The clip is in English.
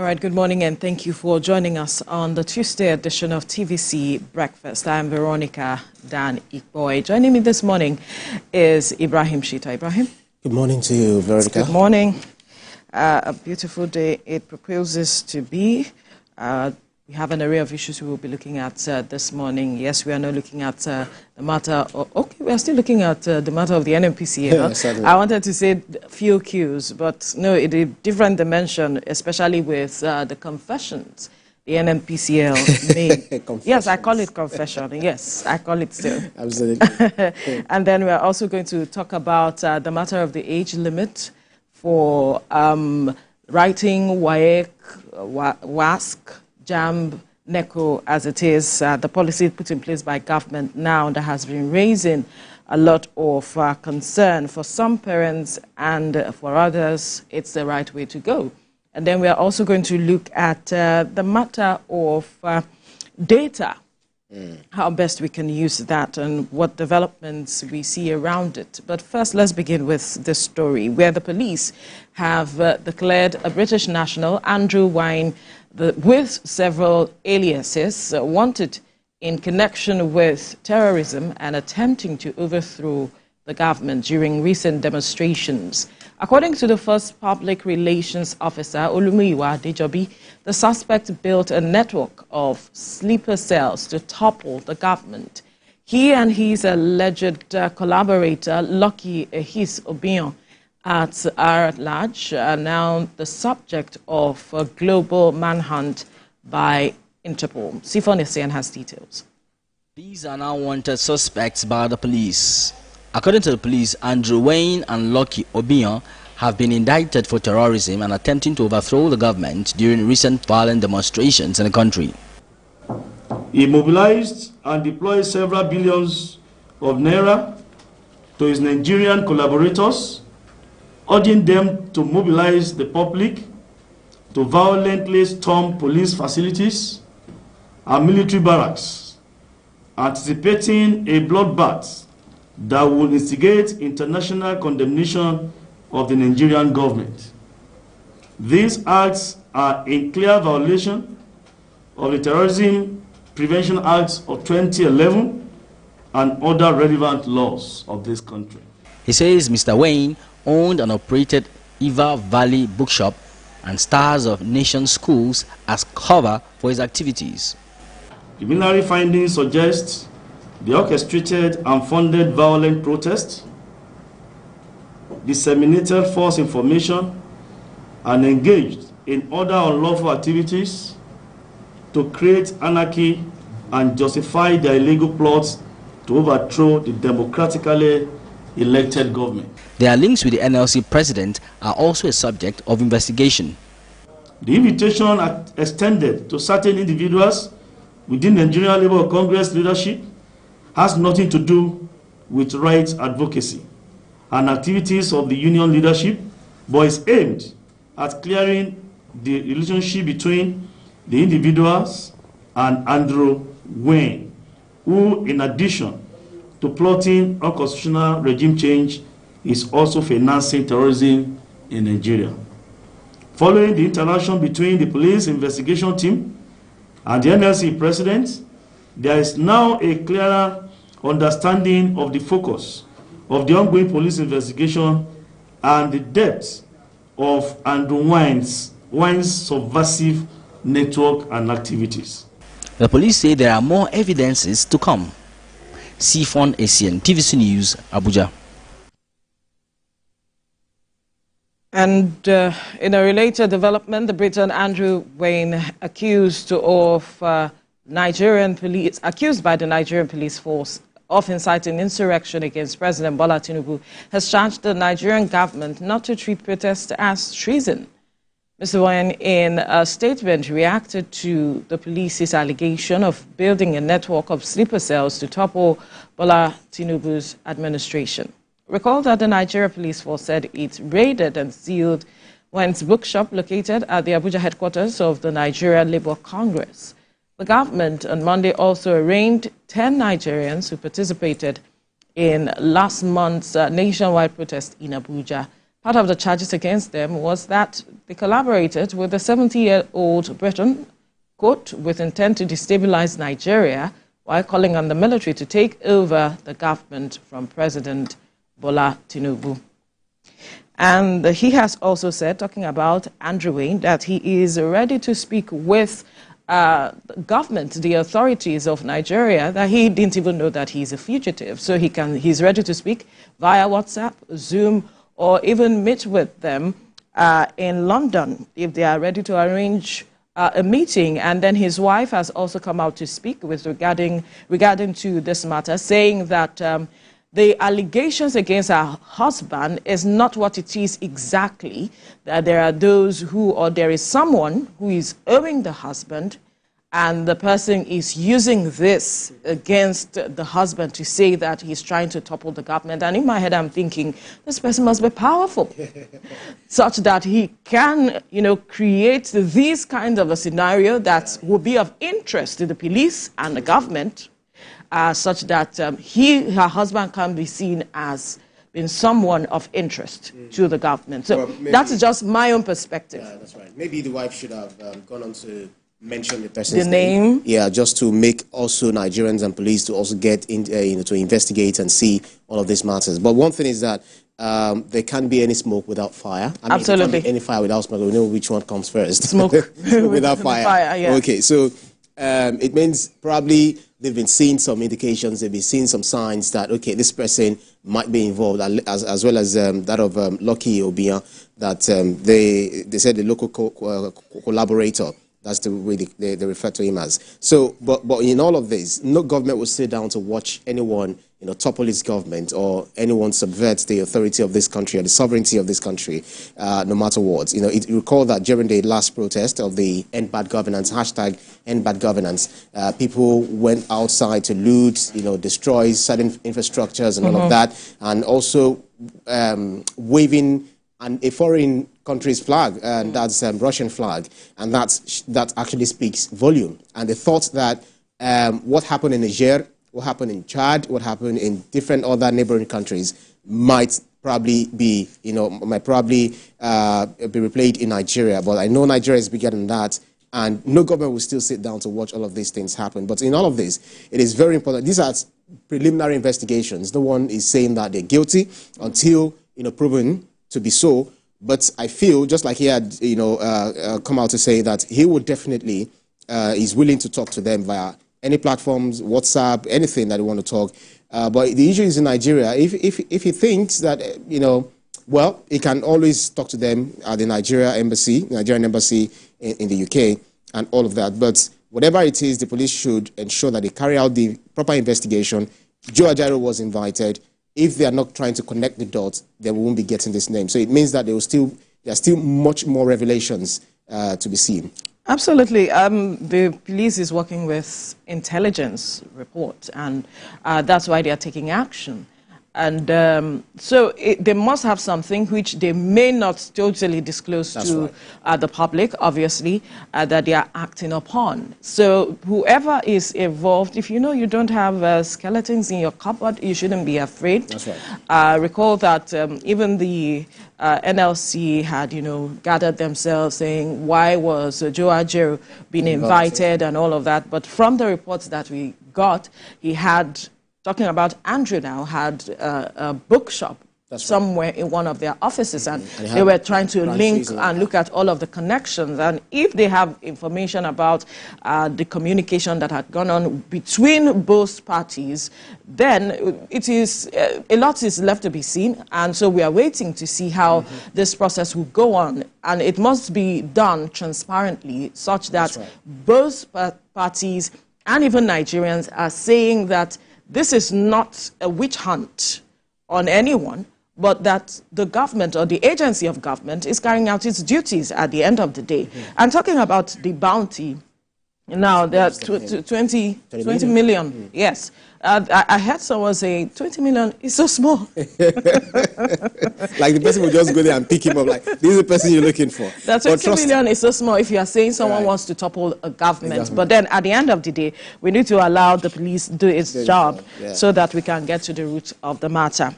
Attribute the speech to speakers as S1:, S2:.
S1: All right, good morning and thank you for joining us on the Tuesday edition of TVC Breakfast. I'm Veronica Dan Ikboy. Joining me this morning is Ibrahim Shita. Ibrahim?
S2: Good morning to you, Veronica.
S1: Good morning. A beautiful day it proposes to be. We have an array of issues we will be looking at this morning. Yes, we are now looking at the matter we are still looking at the matter of the NNPCL.
S2: Yeah,
S1: I wanted to say fuel queues, but no, it is a different dimension, especially with the confessions the NNPCL made. Yes, I call it confession. Yes, I call it still.
S2: Absolutely.
S1: And then we are also going to talk about the matter of the age limit for writing WAEC, WASC, JAMB, NECO, as it is, the policy put in place by government now that has been raising a lot of concern for some parents, and for others, it's the right way to go. And then we are also going to look at the matter of data, how best we can use that and what developments we see around it. But first, let's begin with this story where the police have declared a British national, Andrew Wynne, with several aliases wanted in connection with terrorism and attempting to overthrow the government during recent demonstrations. According to the first public relations officer, Olumuyiwa Adejobi, the suspect built a network of sleeper cells to topple the government. He and his alleged collaborator, Lucky Ehis Obiyan, are at large, are now the subject of a global manhunt by INTERPOL. Sifon Essien has details.
S3: These are now wanted suspects by the police. According to the police, Andrew Wynne and Lucky Obiyan have been indicted for terrorism and attempting to overthrow the government during recent violent demonstrations in the country.
S4: He mobilized and deployed several billions of naira to his Nigerian collaborators, urging them to mobilize the public to violently storm police facilities and military barracks, anticipating a bloodbath that will instigate international condemnation of the Nigerian government. These acts are in clear violation of the Terrorism Prevention Act of 2011 and other relevant laws of this country.
S3: He says Mr. Wynne owned and operated Eva Valley Bookshop and Stars of Nation schools as cover for his activities.
S4: Preliminary findings suggest the orchestrated and funded violent protests, disseminated false information, and engaged in other unlawful activities to create anarchy and justify their illegal plots to overthrow the democratically elected government.
S3: Their links with the NLC president are also a subject of investigation.
S4: The invitation extended to certain individuals within the Nigerian Labour Congress leadership has nothing to do with rights advocacy and activities of the union leadership, but is aimed at clearing the relationship between the individuals and Andrew Wynne, who, in addition to plotting unconstitutional regime change, is also financing terrorism in Nigeria. Following the interaction between the police investigation team and the NLC president, there is now a clearer understanding of the focus of the ongoing police investigation and the depth of Andrew Wynne's subversive network and activities.
S3: The police say there are more evidences to come. Sifon Essien, TVC News, Abuja.
S1: And in a related development, the Briton Andrew Wynne, accused by the Nigerian police force of inciting insurrection against President Bola Tinubu, has charged the Nigerian government not to treat protests as treason. Mr. Wynne, in a statement, reacted to the police's allegation of building a network of sleeper cells to topple Bola Tinubu's administration. Recall that the Nigeria Police Force said it raided and sealed Wynne's bookshop located at the Abuja headquarters of the Nigeria Labour Congress. The government on Monday also arraigned 10 Nigerians who participated in last month's nationwide protest in Abuja. part of the charges against them was that they collaborated with the 70-year-old Briton, quote, with intent to destabilize Nigeria while calling on the military to take over the government from President Bola Tinubu. And he has also said, talking about Andrew Wynne, that he is ready to speak with the government, the authorities of Nigeria, that he didn't even know that he's a fugitive. So he's ready to speak via WhatsApp, Zoom, or even meet with them in London if they are ready to arrange a meeting. And then his wife has also come out to speak with regarding to this matter, saying that the allegations against her husband is not what it is exactly, that there are those who, or there is someone who is owing the husband, and the person is using this against the husband to say that he's trying to topple the government. And in my head, I'm thinking, this person must be powerful, such that he can, create this kind of a scenario that will be of interest to the police and the government, such that her husband can be seen as being someone of interest to the government. So that's just my own perspective.
S2: Yeah, that's right. Maybe the wife should have gone on to mention the person's
S1: name.
S2: Yeah, just to make also Nigerians and police to also get in, to investigate and see all of these matters. But one thing is that there can't be any smoke without fire. I mean,
S1: absolutely.
S2: There can't be any fire without smoke. We know which one comes first.
S1: Smoke.
S2: Without fire.
S1: Yeah.
S2: Okay, so it means probably they've been seeing some indications, they've been seeing some signs that, okay, this person might be involved, as well as that of Lucky Obiyan, that they said the local collaborator. That's the way they refer to him as. So, but in all of this, no government will sit down to watch anyone, topple its government or anyone subvert the authority of this country or the sovereignty of this country, no matter what. Recall that during the last protest of the End Bad Governance, hashtag End Bad Governance, people went outside to loot, destroy certain infrastructures and all of that, and also waving a foreign country's flag, and that's Russian flag, and that actually speaks volume. And the thought that what happened in Niger, what happened in Chad, what happened in different other neighboring countries might probably be, be replayed in Nigeria. But I know Nigeria is bigger than that, and no government will still sit down to watch all of these things happen. But in all of this, it is very important. These are preliminary investigations. No one is saying that they're guilty until proven to be so. But I feel, just like he had, come out to say that he would definitely is willing to talk to them via any platforms, WhatsApp, anything that they want to talk. But the issue is in Nigeria. If he thinks that, well, he can always talk to them at the Nigerian embassy in the UK and all of that. But whatever it is, the police should ensure that they carry out the proper investigation. Joe Ajaero was invited. If they are not trying to connect the dots, they won't be getting this name. So it means that there are still much more revelations to be seen.
S1: Absolutely. The police is working with intelligence reports, and that's why they are taking action. And so they must have something which they may not totally disclose to the public, obviously, that they are acting upon. So whoever is involved, if you know you don't have skeletons in your cupboard, you shouldn't be afraid.
S2: That's right.
S1: Recall that even the NLC had, gathered themselves saying, why was Joe Ajaero being invited and all of that. But from the reports that we got, he had... Talking about Andrew now, had a bookshop somewhere in one of their offices, and they were trying to link and look at all of the connections. And if they have information about the communication that had gone on between both parties, then it is a lot is left to be seen. And so we are waiting to see how this process will go on. And it must be done transparently, such that both parties and even Nigerians are saying that this is not a witch hunt on anyone, but that the government or the agency of government is carrying out its duties at the end of the day. And talking about the bounty, now there are 20 million. Yes. I heard someone say 20 million is so small.
S2: Like the person will just go there and pick him up, like, this is the person you're looking for.
S1: That 20 million is so small if you are saying someone wants to topple a government. But then at the end of the day, we need to allow the police do its job so that we can get to the root of the matter.